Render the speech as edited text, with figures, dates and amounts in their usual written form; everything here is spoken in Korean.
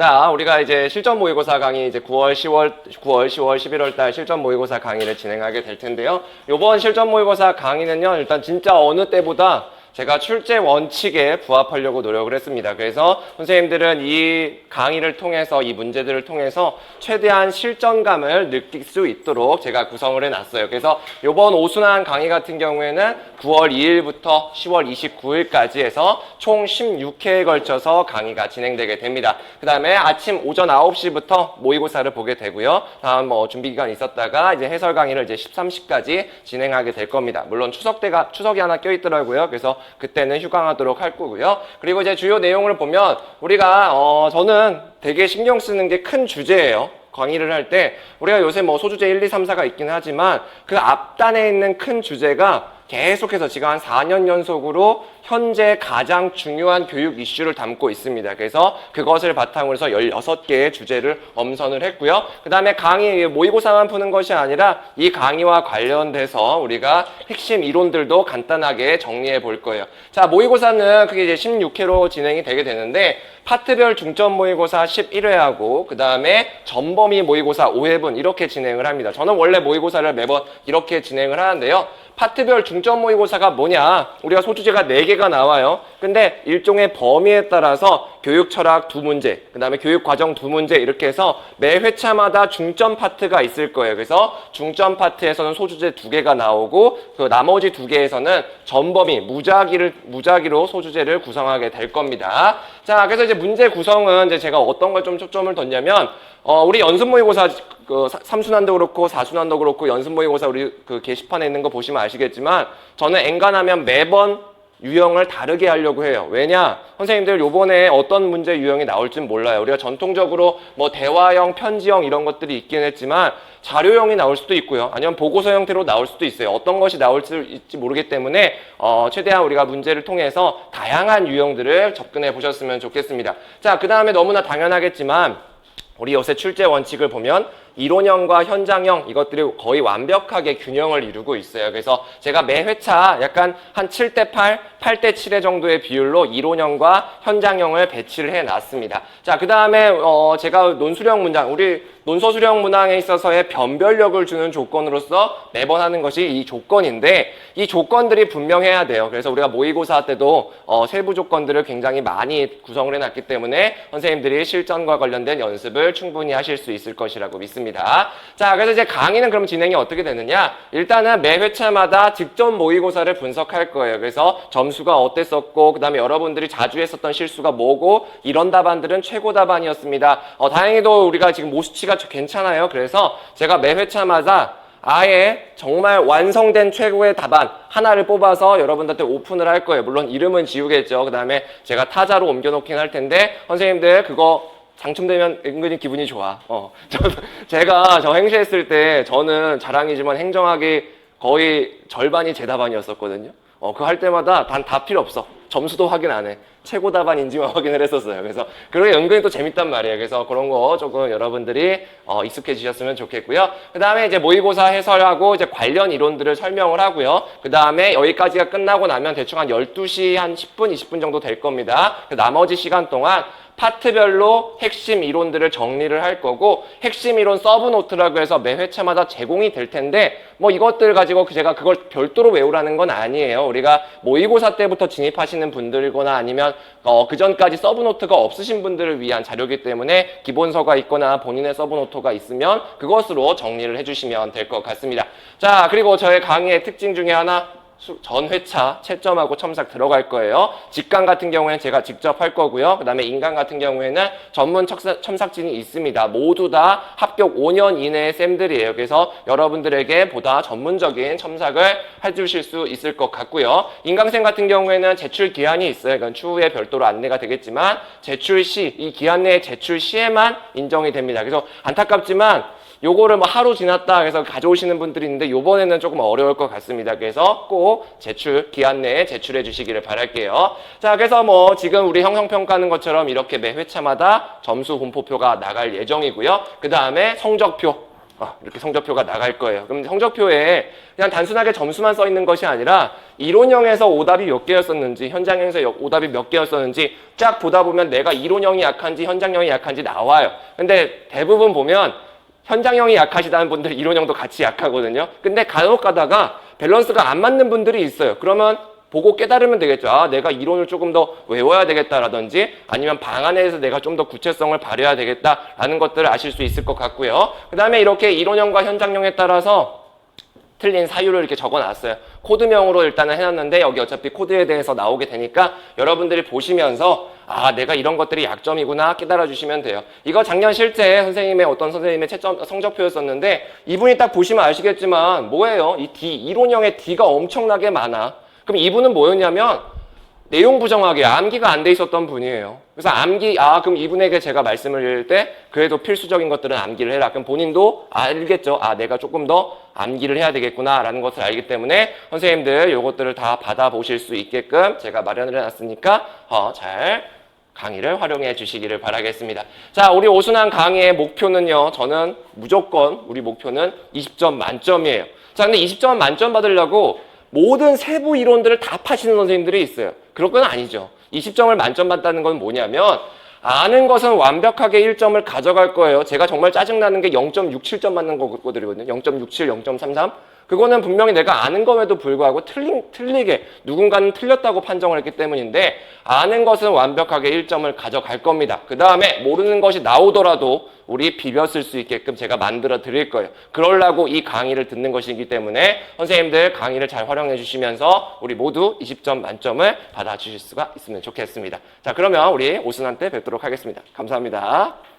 자, 우리가 이제 실전 모의고사 강의 이제 9월, 10월, 11월 달 실전 모의고사 강의를 진행하게 될 텐데요. 이번 실전 모의고사 강의는요, 일단 진짜 어느 때보다 제가 출제 원칙에 부합하려고 노력을 했습니다. 그래서 선생님들은 이 강의를 통해서, 이 문제들을 통해서 최대한 실전감을 느낄 수 있도록 제가 구성을 해놨어요. 그래서 이번 오순환 강의 같은 경우에는 9월 2일부터 10월 29일까지 해서 총 16회에 걸쳐서 강의가 진행되게 됩니다. 그 다음에 아침 오전 9시부터 모의고사를 보게 되고요. 다음 준비 기간 있었다가 이제 해설 강의를 이제 13시까지 진행하게 될 겁니다. 물론 추석이 하나 껴있더라고요. 그래서 그때는 휴강하도록 할 거고요. 그리고 이제 주요 내용을 보면 우리가 저는 되게 신경 쓰는 게 큰 주제예요. 강의를 할 때 우리가 요새 뭐 소주제 1, 2, 3, 4가 있긴 하지만 그 앞단에 있는 큰 주제가 계속해서 지금 한 4년 연속으로 현재 가장 중요한 교육 이슈를 담고 있습니다. 그래서 그것을 바탕으로 해서 16개의 주제를 엄선을 했고요. 그 다음에 강의 모의고사만 푸는 것이 아니라 이 강의와 관련돼서 우리가 핵심 이론들도 간단하게 정리해 볼 거예요. 자, 모의고사는 그게 이제 16회로 진행이 되게 되는데 파트별 중점 모의고사 11회하고 그 다음에 전범위 모의고사 5회분 이렇게 진행을 합니다. 저는 원래 모의고사를 매번 이렇게 진행을 하는데요. 파트별 중점 모의고사가 뭐냐? 우리가 소주제가 4개가 나와요. 근데 일종의 범위에 따라서 교육 철학 2문제, 그 다음에 교육 과정 2문제 이렇게 해서 매 회차마다 중점 파트가 있을 거예요. 그래서 중점 파트에서는 소주제 2개가 나오고 그 나머지 2개에서는 전범위, 무작위로 소주제를 구성하게 될 겁니다. 자, 그래서 이제 문제 구성은 이제 제가 어떤 걸 좀 초점을 뒀냐면 우리 연습 모의고사 그 3순환도 그렇고 4순환도 그렇고 연습 모의고사 우리 그 게시판에 있는 거 보시면 아시겠지만 저는 엔간하면 매번 유형을 다르게 하려고 해요. 왜냐? 선생님들 요번에 어떤 문제 유형이 나올진 몰라요. 우리가 전통적으로 뭐 대화형, 편지형 이런 것들이 있긴 했지만 자료형이 나올 수도 있고요. 아니면 보고서 형태로 나올 수도 있어요. 어떤 것이 나올지 모르기 때문에 최대한 우리가 문제를 통해서 다양한 유형들을 접근해 보셨으면 좋겠습니다. 자, 그 다음에 너무나 당연하겠지만 우리 요새 출제 원칙을 보면 이론형과 현장형 이것들이 거의 완벽하게 균형을 이루고 있어요. 그래서 제가 매 회차 약간 한 7대8, 8대7의 정도의 비율로 이론형과 현장형을 배치를 해놨습니다. 자, 그 다음에 제가 논술형 문장, 우리 논서술형 문항에 있어서의 변별력을 주는 조건으로서 매번 하는 것이 이 조건인데 이 조건들이 분명해야 돼요. 그래서 우리가 모의고사 때도 세부 조건들을 굉장히 많이 구성을 해놨기 때문에 선생님들이 실전과 관련된 연습을 충분히 하실 수 있을 것이라고 믿습니다. 자, 그래서 이제 강의는 그럼 진행이 어떻게 되느냐? 일단은 매 회차마다 직전 모의고사를 분석할 거예요. 그래서 점수가 어땠었고, 그 다음에 여러분들이 자주 했었던 실수가 뭐고, 이런 답안들은 최고 답안이었습니다. 다행히도 우리가 지금 모수치가 괜찮아요. 그래서 제가 매 회차마다 아예 정말 완성된 최고의 답안 하나를 뽑아서 여러분들한테 오픈을 할 거예요. 물론 이름은 지우겠죠. 그 다음에 제가 타자로 옮겨놓긴 할 텐데 선생님들 그거 당첨되면 은근히 기분이 좋아. 제가 저 행시했을 때 저는 자랑이지만 행정학이 거의 절반이 제 답안이었었거든요. 그거 할 때마다 단 다 필요 없어. 점수도 확인 안 해. 최고 답안인지만 확인을 했었어요. 그래서 그게 은근히 또 재밌단 말이에요. 그래서 그런 거 조금 여러분들이 익숙해지셨으면 좋겠고요. 그 다음에 이제 모의고사 해설하고 이제 관련 이론들을 설명을 하고요. 그 다음에 여기까지가 끝나고 나면 대충 한 12시 한 10분, 20분 정도 될 겁니다. 그 나머지 시간 동안 파트별로 핵심 이론들을 정리를 할 거고 핵심 이론 서브노트라고 해서 매 회차마다 제공이 될 텐데 뭐 이것들 가지고 제가 그걸 별도로 외우라는 건 아니에요. 우리가 모의고사 때부터 진입하시는 분들이거나 아니면 그 전까지 서브노트가 없으신 분들을 위한 자료이기 때문에 기본서가 있거나 본인의 서브노트가 있으면 그것으로 정리를 해주시면 될 것 같습니다. 자, 그리고 저의 강의의 특징 중에 하나 전 회차 채점하고 첨삭 들어갈 거예요. 직강 같은 경우에는 제가 직접 할 거고요. 그 다음에 인강 같은 경우에는 전문 첨삭진이 있습니다. 모두 다 합격 5년 이내의 쌤들이에요. 그래서 여러분들에게 보다 전문적인 첨삭을 해주실 수 있을 것 같고요. 인강생 같은 경우에는 제출 기한이 있어요. 그건 추후에 별도로 안내가 되겠지만 제출 시, 이 기한 내에 제출 시에만 인정이 됩니다. 그래서 안타깝지만 요거를 뭐 하루 지났다 해서 가져오시는 분들이 있는데 요번에는 조금 어려울 것 같습니다. 그래서 꼭 기한 내에 제출해 주시기를 바랄게요. 자, 그래서 뭐 지금 우리 형성평가하는 것처럼 이렇게 매 회차마다 점수 분포표가 나갈 예정이고요. 그 다음에 성적표. 이렇게 성적표가 나갈 거예요. 그럼 성적표에 그냥 단순하게 점수만 써 있는 것이 아니라 이론형에서 오답이 몇 개였었는지, 현장형에서 오답이 몇 개였었는지 쫙 보다 보면 내가 이론형이 약한지 현장형이 약한지 나와요. 근데 대부분 보면 현장형이 약하시다는 분들 이론형도 같이 약하거든요. 근데 간혹 가다가 밸런스가 안 맞는 분들이 있어요. 그러면 보고 깨달으면 되겠죠. 아, 내가 이론을 조금 더 외워야 되겠다라든지 아니면 방안에서 내가 좀 더 구체성을 발휘해야 되겠다라는 것들을 아실 수 있을 것 같고요. 그 다음에 이렇게 이론형과 현장형에 따라서 틀린 사유를 이렇게 적어놨어요. 코드명으로 일단은 해놨는데 여기 어차피 코드에 대해서 나오게 되니까 여러분들이 보시면서 아, 내가 이런 것들이 약점이구나 깨달아 주시면 돼요. 이거 작년 실제 선생님의 어떤 선생님의 채점 성적표였었는데 이분이 딱 보시면 아시겠지만 뭐예요? 이 D, 이론형의 D가 엄청나게 많아. 그럼 이분은 뭐였냐면 내용 부정하게 암기가 안 돼 있었던 분이에요. 그래서 그럼 이분에게 제가 말씀을 드릴 때 그래도 필수적인 것들은 암기를 해라. 그럼 본인도 알겠죠. 아, 내가 조금 더 암기를 해야 되겠구나 라는 것을 알기 때문에 선생님들 요것들을 다 받아보실 수 있게끔 제가 마련을 해놨으니까 잘 강의를 활용해 주시기를 바라겠습니다. 자, 우리 오순환 강의의 목표는요. 저는 무조건 우리 목표는 20점 만점이에요. 자, 근데 20점 만점 받으려고 모든 세부 이론들을 다 파시는 선생님들이 있어요. 그럴 건 아니죠. 20점을 만점 받다는 건 뭐냐면 아는 것은 완벽하게 1점을 가져갈 거예요. 제가 정말 짜증나는 게 0.67점 맞는 거거든요. 0.67, 0.33. 그거는 분명히 내가 아는 것에도 불구하고 틀리게 누군가는 틀렸다고 판정을 했기 때문인데 아는 것은 완벽하게 1점을 가져갈 겁니다. 그 다음에 모르는 것이 나오더라도 우리 비벼 쓸 수 있게끔 제가 만들어 드릴 거예요. 그러려고 이 강의를 듣는 것이기 때문에 선생님들 강의를 잘 활용해 주시면서 우리 모두 20점 만점을 받아 주실 수가 있으면 좋겠습니다. 자, 그러면 우리 오순환 때 뵙도록 하겠습니다. 감사합니다.